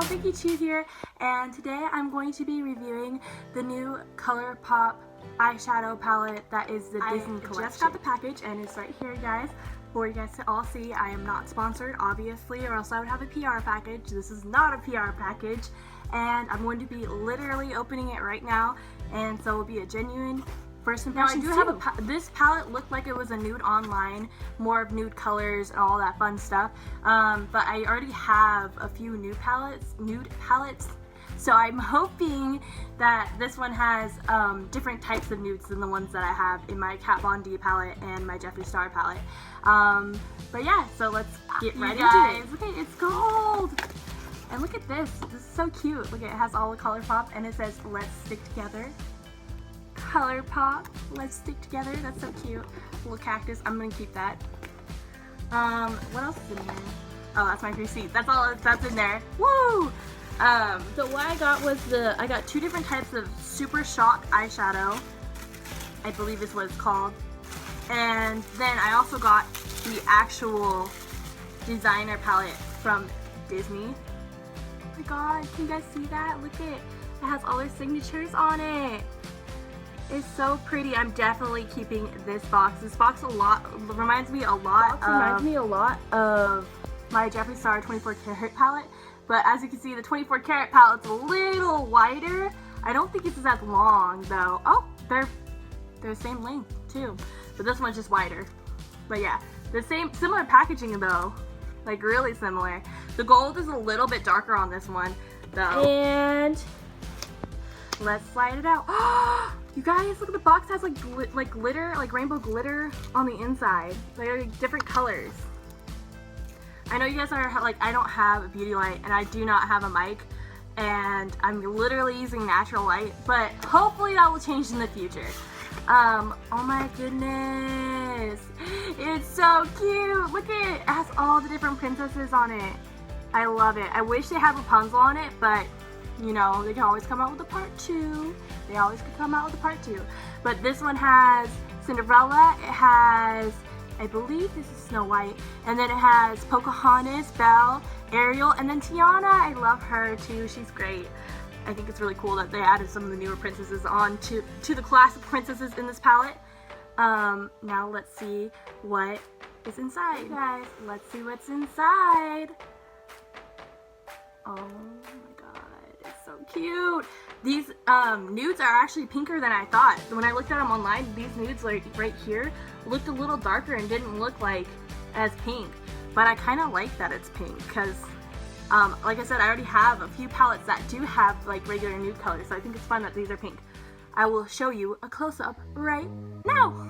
Vickichu here, and today I'm going to be reviewing the new Colourpop eyeshadow palette that is the Disney collection. I just got the package and it's right here, guys, for you guys to all see. I am not sponsored, obviously, or else I would have a PR package. This is not a PR package, and I'm going to be literally opening it right now, and so it will be a genuine first impression. Now, I do have this palette looked like it was a nude online, more of nude colors and all that fun stuff. But I already have a few nude palettes, so I'm hoping that this one has different types of nudes than the ones that I have in my Kat Von D palette and my Jeffree Star palette. But yeah, so let's get right into it. Look at it's gold, and look at this. This is so cute. Look, it has all the Colourpop, and it says "Let's stick together." Colourpop, let's stick together. That's so cute. Little cactus. I'm gonna keep that. What else is in here? Oh, that's my receipt. That's all that's in there. Woo! So what I got was I got two different types of Super Shock eyeshadow, I believe is what it's called. And then I also got the actual designer palette from Disney. Oh my god, can you guys see that? Look at it. It has all their signatures on it. It's so pretty. I'm definitely keeping this box. This box reminds me a lot of my Jeffree Star 24 karat palette. But as you can see, the 24 karat palette's a little wider. I don't think it's as long though. Oh, they're the same length too. But this one's just wider. But yeah, similar packaging though. Like really similar. The gold is a little bit darker on this one though. And let's slide it out. You guys, look at the box. It has like glitter, like rainbow glitter on the inside. Like different colors. I know you guys are like, I don't have a beauty light and I do not have a mic, and I'm literally using natural light, but hopefully that will change in the future. Oh my goodness. It's so cute. Look at it. It has all the different princesses on it. I love it. I wish they had Rapunzel on it, but you know, they can always come out with a part 2. They always could come out with a part 2. But this one has Cinderella, it has, I believe this is Snow White, and then it has Pocahontas, Belle, Ariel, and then Tiana. I love her too, she's great. I think it's really cool that they added some of the newer princesses on to the classic princesses in this palette. Now let's see what is inside. Hey guys, let's see what's inside. Oh my god. It's so cute. These nudes are actually pinker than I thought. When I looked at them online, these nudes like right here looked a little darker and didn't look like as pink. But I kind of like that it's pink because, like I said, I already have a few palettes that do have like regular nude colors. So I think it's fun that these are pink. I will show you a close-up right now.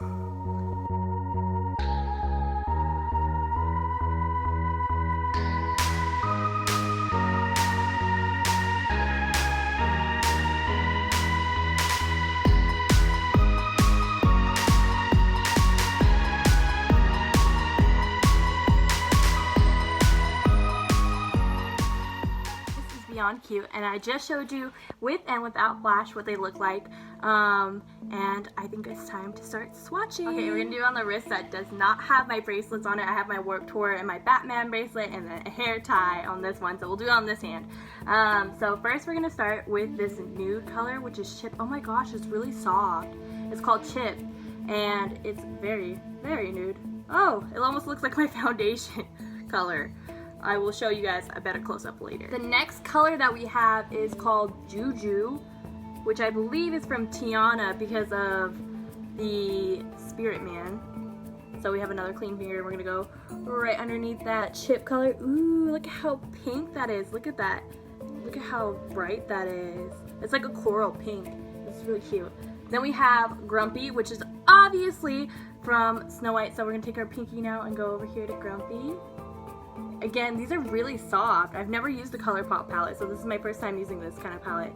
Beyond cute, and I just showed you with and without flash what they look like, and I think it's time to start swatching. Okay, we're gonna do it on the wrist that does not have my bracelets on it. I have my Warped Tour and my Batman bracelet and then a hair tie on this one, so we'll do it on this hand. So first we're gonna start with this nude color, which is Chip. Oh my gosh, it's really soft. It's called Chip, and it's very, very nude. Oh, it almost looks like my foundation color. I will show you guys a better close-up later. The next color that we have is called Juju, which I believe is from Tiana because of the Spirit Man. So we have another clean finger. We're gonna go right underneath that chip color. Ooh, look at how pink that is. Look at that. Look at how bright that is. It's like a coral pink. It's really cute. Then we have Grumpy, which is obviously from Snow White. So we're gonna take our pinky now and go over here to Grumpy. Again, these are really soft. I've never used the Colourpop palette, so this is my first time using this kind of palette.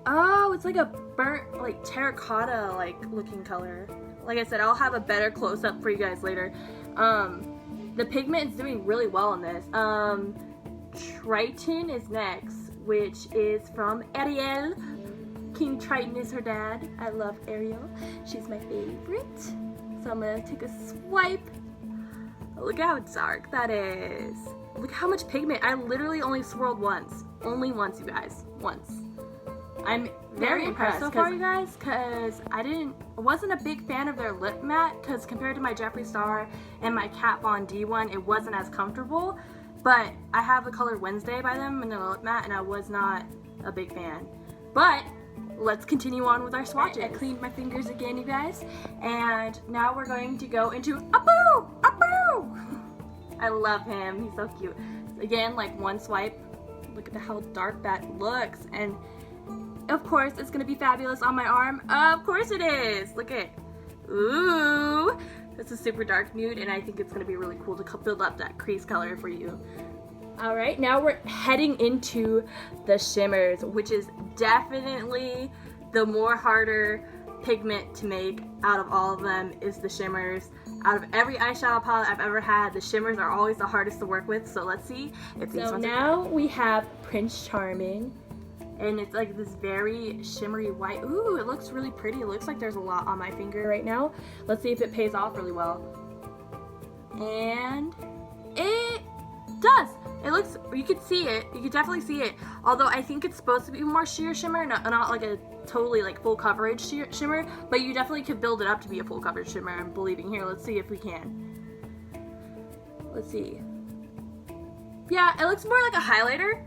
Oh, it's like a burnt, like terracotta like looking color. Like I said, I'll have a better close-up for you guys later. The pigment is doing really well on this. Triton is next, which is from Ariel. King Triton is her dad. I love Ariel. She's my favorite. So I'm gonna take a swipe. Look how dark that is. look how much pigment. I literally only swirled once. Only once, you guys. Once. I'm very impressed so far, you guys, because I wasn't a big fan of their lip matte, because compared to my Jeffree Star and my Kat Von D one, it wasn't as comfortable. But I have the color Wednesday by them in the lip matte, and I was not a big fan. But let's continue on with our swatches. I cleaned my fingers again, you guys, and now we're going to go into Apu! Apu! I love him. He's so cute. Again, like one swipe. Look at how dark that looks, and of course it's gonna be fabulous on my arm. Of course it is. Look at, ooh, this is super dark nude, and I think it's gonna be really cool to build up that crease color for you. All right, now we're heading into the shimmers, which is definitely the more harder pigment to make out of all of them is the shimmers. Out of every eyeshadow palette I've ever had, the shimmers are always the hardest to work with. So let's see if these ones now we have Prince Charming, and it's like this very shimmery white. Ooh, it looks really pretty. It looks like there's a lot on my finger right now. Let's see if it pays off really well. And it does. It looks, you could see it. You could definitely see it. Although I think it's supposed to be more sheer shimmer, not like a totally like full coverage shimmer, but you definitely could build it up to be a full coverage shimmer, I'm believing. Here, let's see if we can. Let's see. Yeah, it looks more like a highlighter,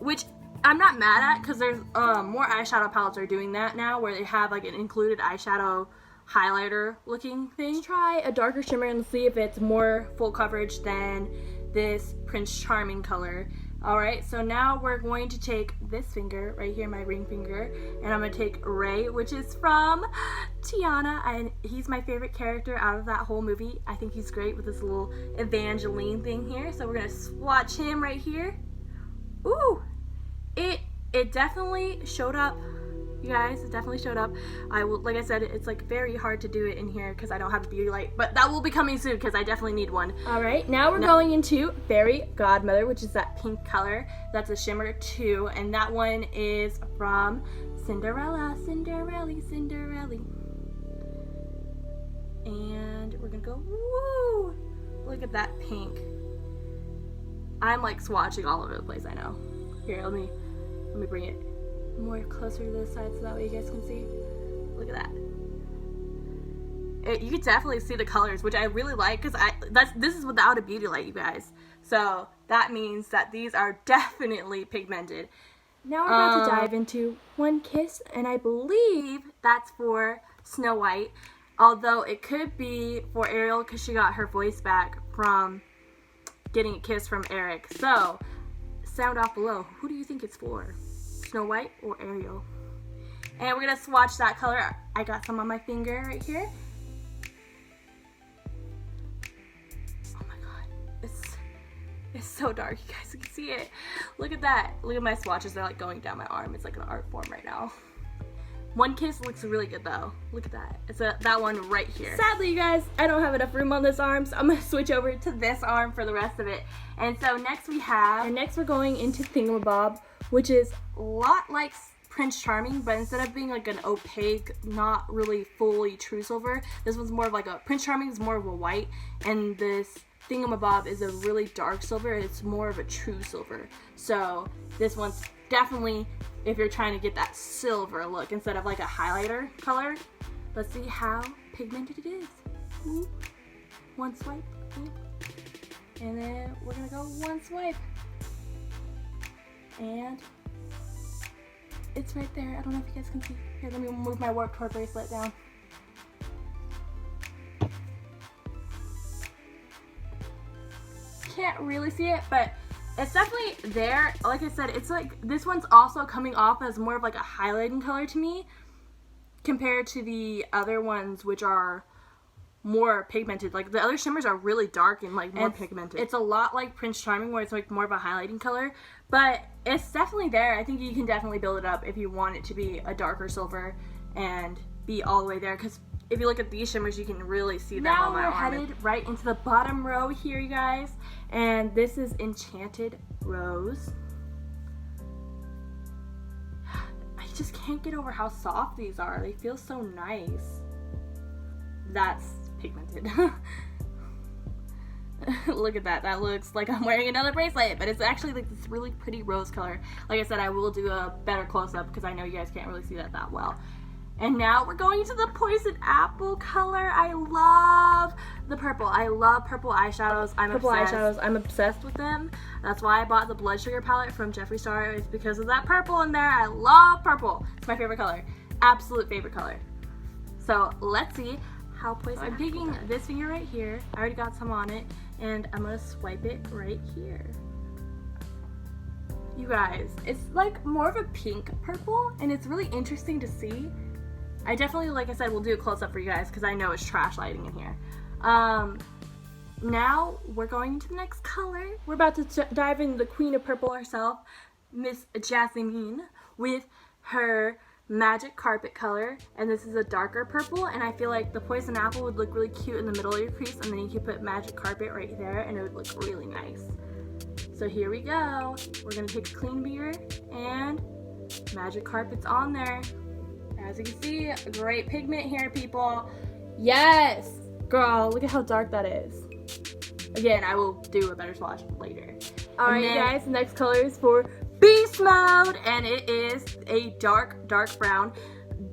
which I'm not mad at, because there's more eyeshadow palettes are doing that now, where they have like an included eyeshadow highlighter looking thing. Let's try a darker shimmer and see if it's more full coverage than this Prince Charming color. Alright, so now we're going to take this finger right here, my ring finger, and I'm going to take Ray, which is from Tiana, and he's my favorite character out of that whole movie. I think he's great with this little Evangeline thing here. So we're going to swatch him right here. Ooh, it definitely showed up. You guys, it definitely showed up. I will, like I said, it's like very hard to do it in here because I don't have a beauty light, but that will be coming soon because I definitely need one. All right, now we're going into Fairy Godmother, which is that pink color. That's a shimmer too, and that one is from Cinderella, Cinderella, Cinderella. And we're gonna go, woo! Look at that pink. I'm like swatching all over the place, I know. Here, let me bring it more closer to this side so that way you guys can see. Look at that. You can definitely see the colors, which I really like, because this is without a beauty light, you guys. So that means that these are definitely pigmented. Now we're about to dive into One Kiss, and I believe that's for Snow White, although it could be for Ariel because she got her voice back from getting a kiss from Eric. So sound off below. Who do you think it's for? Snow White or Ariel? And we're gonna swatch that color. I got some on my finger right here. Oh my god, it's so dark, you guys. You can see it. Look at that. Look at my swatches. They're like going down my arm. It's like an art form right now. One Kiss looks really good though. Look at that. It's that one right here. Sadly, you guys, I don't have enough room on this arm, so I'm gonna switch over to this arm for the rest of it. And so next we're going into Thingamabob, which is a lot like Prince Charming, but instead of being like an opaque, not really fully true silver, this one's more of like a, Prince Charming is more of a white, and this Thingamabob is a really dark silver. It's more of a true silver. So this one's definitely, if you're trying to get that silver look instead of like a highlighter color. Let's see how pigmented it is. Ooh. One swipe. Ooh. And then we're gonna go one swipe. And it's right there. I don't know if you guys can see. Here, let me move my Warped Tour bracelet down. Can't really see it, but it's definitely there. Like I said, it's like this one's also coming off as more of like a highlighting color to me compared to the other ones, which are more pigmented. Like the other shimmers are really dark and like more pigmented. It's a lot like Prince Charming, where it's like more of a highlighting color, but it's definitely there. I think you can definitely build it up if you want it to be a darker silver and be all the way there, because if you look at these shimmers, you can really see them on my arm. Now we're headed right into the bottom row here, you guys, and this is Enchanted Rose. I just can't get over how soft these are. They feel so nice. That's pigmented. Look at that. That looks like I'm wearing another bracelet, but it's actually like this really pretty rose color. Like I said, I will do a better close-up because I know you guys can't really see that well. And now we're going to the poison apple color. I love the purple. I love purple eyeshadows. I'm obsessed with them. That's why I bought the Blood Sugar palette from Jeffree Star. It's because of that purple in there. I love purple. It's my favorite color. Absolute favorite color. So let's see how poison. I'm taking this finger right here. I already got some on it. And I'm going to swipe it right here. You guys, it's like more of a pink purple. And it's really interesting to see. I definitely, like I said, will do a close-up for you guys because I know it's trash lighting in here. Now we're going to the next color. We're about to dive into the queen of purple herself, Miss Jasmine, with her magic carpet color. And this is a darker purple, and I feel like the poison apple would look really cute in the middle of your crease, and then you could put magic carpet right there, and it would look really nice. So here we go. We're going to take a clean mirror, and magic carpet's on there. As you can see, great pigment here, people. Yes! Girl, look at how dark that is. Again, I will do a better swatch later. Alright, guys, the next color is for Beast Mode, and it is a dark, dark brown.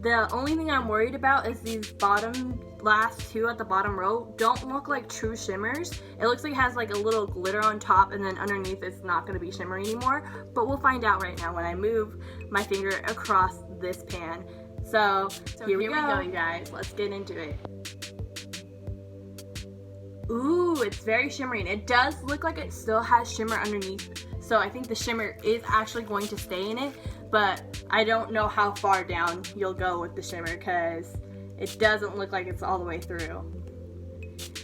The only thing I'm worried about is these last two at the bottom row don't look like true shimmers. It looks like it has like a little glitter on top, and then underneath it's not going to be shimmery anymore. But we'll find out right now when I move my finger across this pan. So here we go, you guys. Let's get into it. Ooh, it's very shimmery, and it does look like it still has shimmer underneath. So I think the shimmer is actually going to stay in it, but I don't know how far down you'll go with the shimmer because it doesn't look like it's all the way through.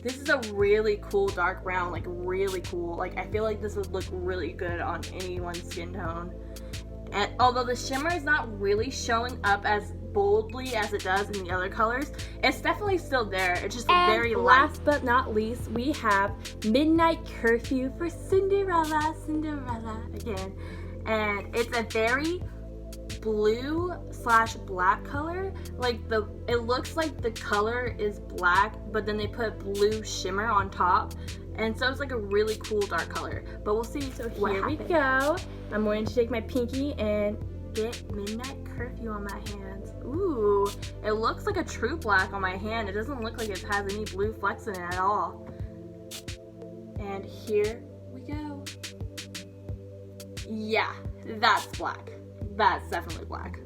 This is a really cool dark brown, like really cool. Like I feel like this would look really good on anyone's skin tone. And although the shimmer is not really showing up as boldly as it does in the other colors, it's definitely still there. It's just very light. Last but not least, we have Midnight Curfew for Cinderella again. And it's a very blue/black color. Like it looks like the color is black, but then they put blue shimmer on top. And so it's like a really cool dark color. But we'll see. So here we go. I'm going to take my pinky and get Midnight Curfew on my hands. Ooh, it looks like a true black on my hand. It doesn't look like it has any blue flecks in it at all. And here we go. Yeah, that's black. That's definitely black.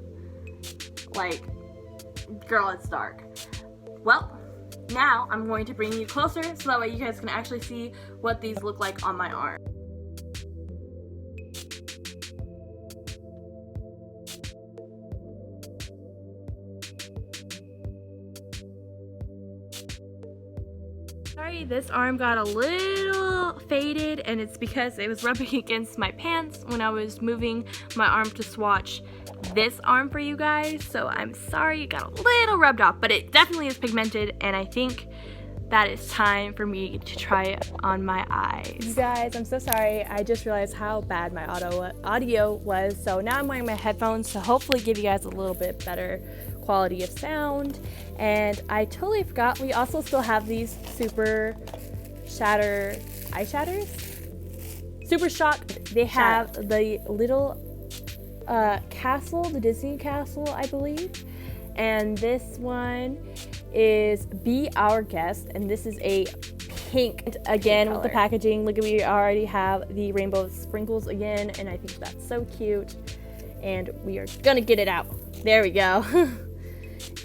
Like, girl, it's dark. Well, now I'm going to bring you closer so that way you guys can actually see what these look like on my arm. Sorry, this arm got a little faded, and it's because it was rubbing against my pants when I was moving my arm to swatch this arm for you guys. So I'm sorry it got a little rubbed off, but it definitely is pigmented, and I think that it's time for me to try it on my eyes. You guys, I'm so sorry. I just realized how bad my audio was. So now I'm wearing my headphones to hopefully give you guys a little bit better quality of sound. And I totally forgot, we also still have these Super Shatter eyeshadows. Super Shock. They have the little castle, the Disney castle, I believe. And this one is Be Our Guest, and this is a pink again with the packaging. Look at, we already have the rainbow sprinkles again, and I think that's so cute. And we are gonna get it out. There we go.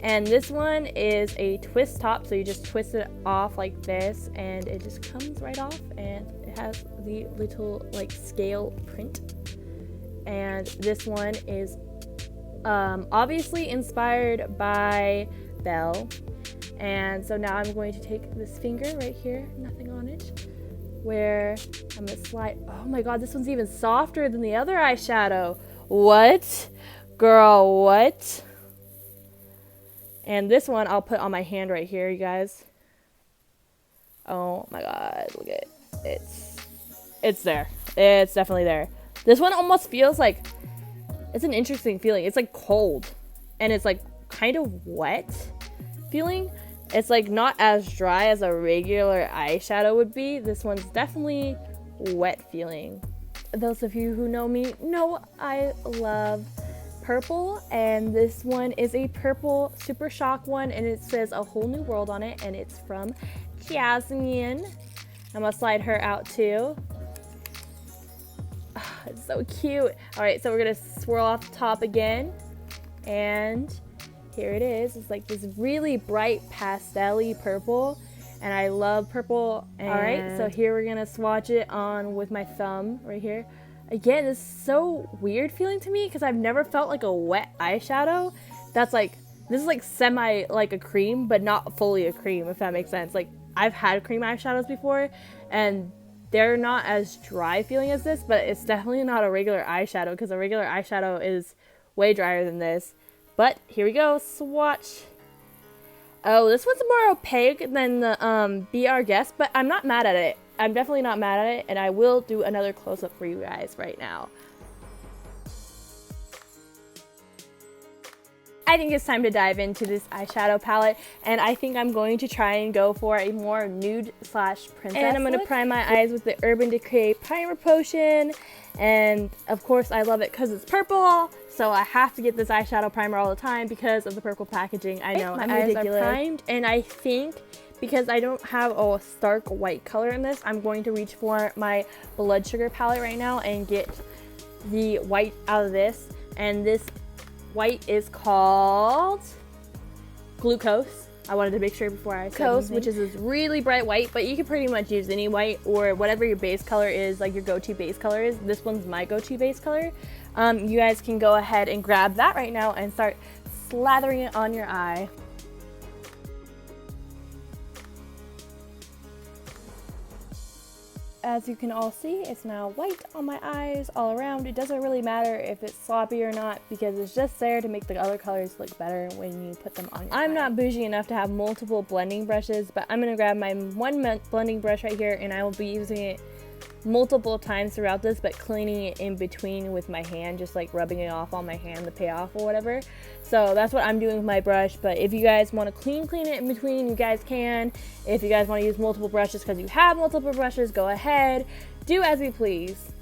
And this one is a twist top, so you just twist it off like this, and it just comes right off, and it has the little like scale print. And this one is obviously inspired by Belle. And so now I'm going to take this finger right here, nothing on it, where I'm gonna slide. Oh my god, this one's even softer than the other eyeshadow. What? Girl, what? And this one I'll put on my hand right here, you guys. Oh my god, look at it. It's there. It's definitely there. This one almost feels like, it's an interesting feeling. It's like cold, and it's like kind of wet feeling. It's like not as dry as a regular eyeshadow would be. This one's definitely wet feeling. Those of you who know me know I love purple, and this one is a purple Super Shock one, and it says A Whole New World on it, and it's from Jasmine. I'm gonna slide her out too. Oh, it's so cute. All right, so we're gonna swirl off the top again, and here it is. It's like this really bright pastel-y purple, and I love purple. All right, so here we're gonna swatch it on with my thumb right here. Again, this is so weird feeling to me because I've never felt like a wet eyeshadow. That's like, this is like semi like a cream, but not fully a cream, if that makes sense. Like, I've had cream eyeshadows before, and they're not as dry feeling as this, but it's definitely not a regular eyeshadow because a regular eyeshadow is way drier than this. But here we go, swatch. Oh, this one's more opaque than the Be Our Guest, but I'm not mad at it. I'm definitely not mad at it, and I will do another close-up for you guys right now. I think it's time to dive into this eyeshadow palette, and I think I'm going to try and go for a more nude / princess and I'm going to prime my eyes with the Urban Decay Primer Potion, and of course I love it because it's purple, so I have to get this eyeshadow primer all the time because of the purple packaging. I know, my eyes are primed, and I think because I don't have a stark white color in this, I'm going to reach for my Blood Sugar palette right now and get the white out of this, and this white is called Glucose. I wanted to make sure before I said anything. Which is this really bright white, but you can pretty much use any white or whatever your base color is, like your go-to base color is. This one's my go-to base color. You guys can go ahead and grab that right now and start slathering it on your eye. As you can all see, it's now white on my eyes all around. It doesn't really matter if it's sloppy or not because it's just there to make the other colors look better when you put them on your eye. I'm not bougie enough to have multiple blending brushes, but I'm going to grab my one blending brush right here, and I will be using it multiple times throughout this, but cleaning it in between with my hand, just like rubbing it off on my hand, the payoff or whatever. So that's what I'm doing with my brush, but if you guys want to clean it in between, you guys can. If you guys want to use multiple brushes because you have multiple brushes, go ahead, do as you please.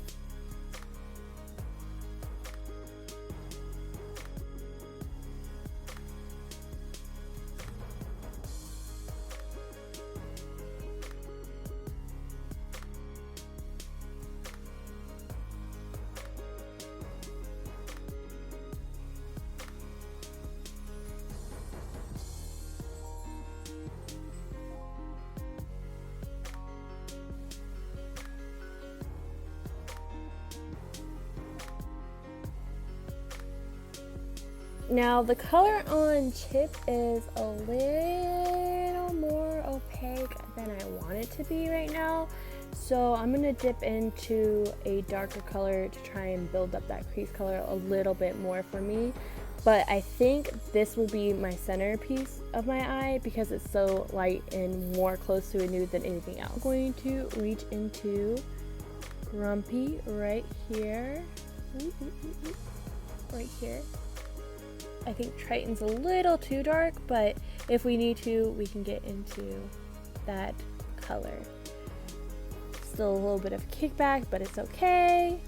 Now the color on Chip is a little more opaque than I want it to be right now. So I'm going to dip into a darker color to try and build up that crease color a little bit more for me. But I think this will be my centerpiece of my eye because it's so light and more close to a nude than anything else. I'm going to reach into Grumpy right here. Right here. I think Triton's a little too dark, but if we need to, we can get into that color. Still a little bit of kickback, but it's okay.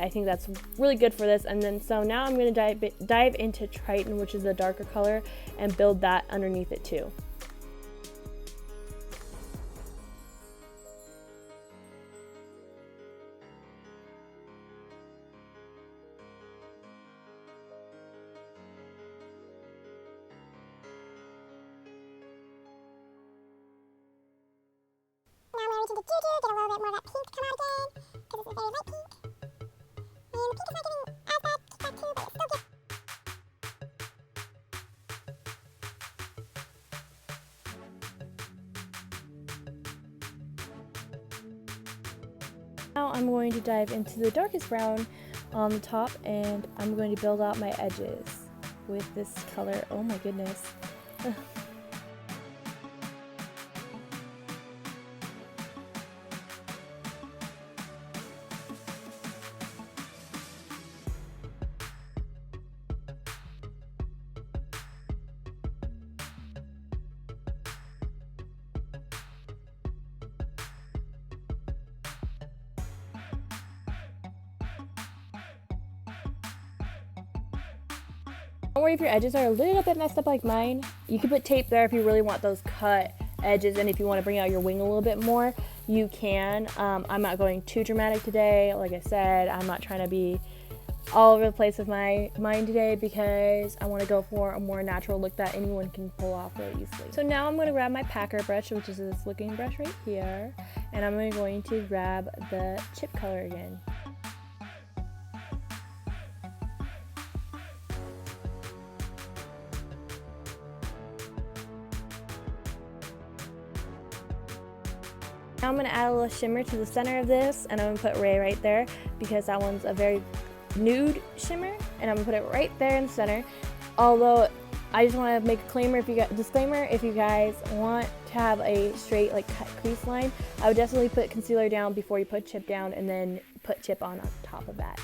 I think that's really good for this. And then so now I'm going to dive into Triton, which is a darker color, and build that underneath it too. Now I'm going to reach into Juju, get a little bit more of that pink come out again, because it's a very light pink. And the pink is not giving as bad kickback too, but it's still good. Now I'm going to dive into the darkest brown on the top, and I'm going to build out my edges. with this color. Oh my goodness. Ugh. Don't worry if your edges are a little bit messed up like mine. You can put tape there if you really want those cut edges, and if you want to bring out your wing a little bit more, you can. I'm not going too dramatic today. Like I said, I'm not trying to be all over the place with my mine today because I want to go for a more natural look that anyone can pull off really easily. So now I'm going to grab my packer brush, which is this looking brush right here, and I'm going to grab the chip color again. Now I'm going to add a little shimmer to the center of this, and I'm going to put Ray right there because that one's a very nude shimmer, and I'm going to put it right there in the center. Although I just want to make a disclaimer, if you guys want to have a straight like cut crease line, I would definitely put concealer down before you put chip down and then put chip on top of that.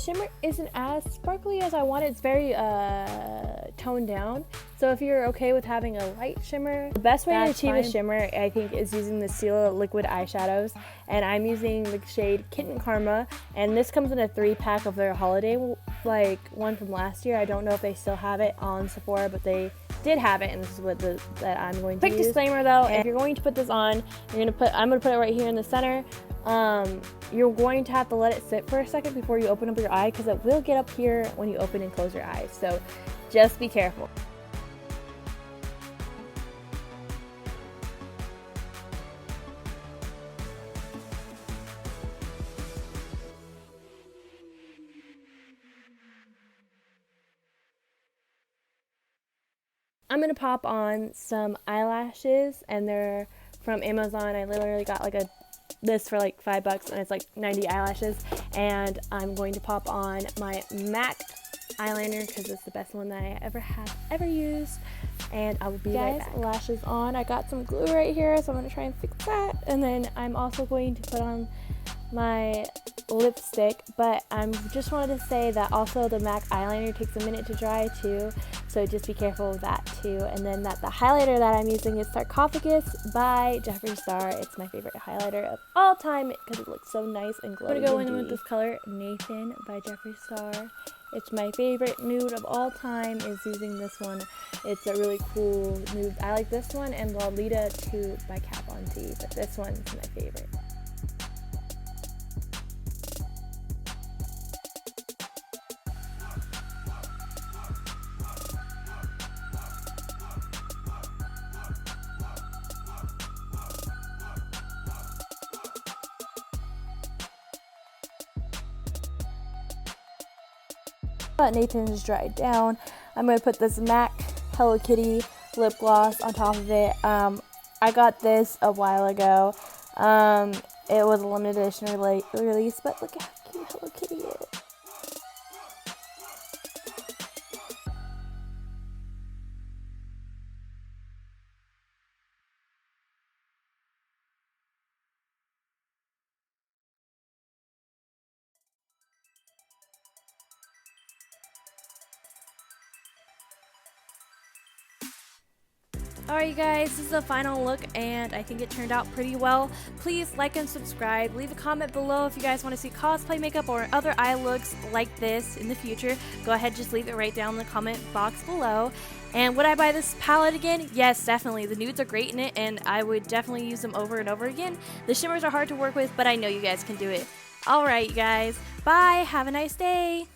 Shimmer isn't as sparkly as I want. It's very toned down. So if you're okay with having a light shimmer, the best way to achieve a shimmer, I think, is using the Stila liquid eyeshadows. And I'm using the shade Kitten Karma, and this comes in a 3-pack of their holiday like one from last year. I don't know if they still have it on Sephora, but they did have it, and this is what that I'm going to use. Quick disclaimer though, if you're going to put this on, I'm gonna put it right here in the center. You're going to have to let it sit for a second before you open up your eye, because it will get up here when you open and close your eyes, so just be careful. I'm gonna pop on some eyelashes, and they're from Amazon. I literally got like this for like $5, and it's like 90 eyelashes. And I'm going to pop on my MAC eyeliner because it's the best one that I ever used. And I will be right back. Lashes on. I got some glue right here, so I'm gonna try and fix that. And then I'm also going to put on my lipstick, but I just wanted to say that also the MAC eyeliner takes a minute to dry too, so just be careful of that too. And then the highlighter that I'm using is Sarcophagus by Jeffree Star. It's my favorite highlighter of all time because it looks so nice and glowy. I'm gonna go in with this color, Nathan by Jeffree Star. It's my favorite nude of all time, is using this one. It's a really cool nude. I like this one and Lolita 2 by Kat Von D, but this one's my favorite. Nathan's dried down. I'm going to put this MAC Hello Kitty lip gloss on top of it. I got this a while ago. It was a limited edition release, but look how cute Hello Kitty is. Alright you guys, this is the final look, and I think it turned out pretty well. Please like and subscribe. Leave a comment below if you guys want to see cosplay makeup or other eye looks like this in the future. Go ahead, just leave it right down in the comment box below. And would I buy this palette again? Yes, definitely. The nudes are great in it, and I would definitely use them over and over again. The shimmers are hard to work with, but I know you guys can do it. Alright you guys, bye, have a nice day.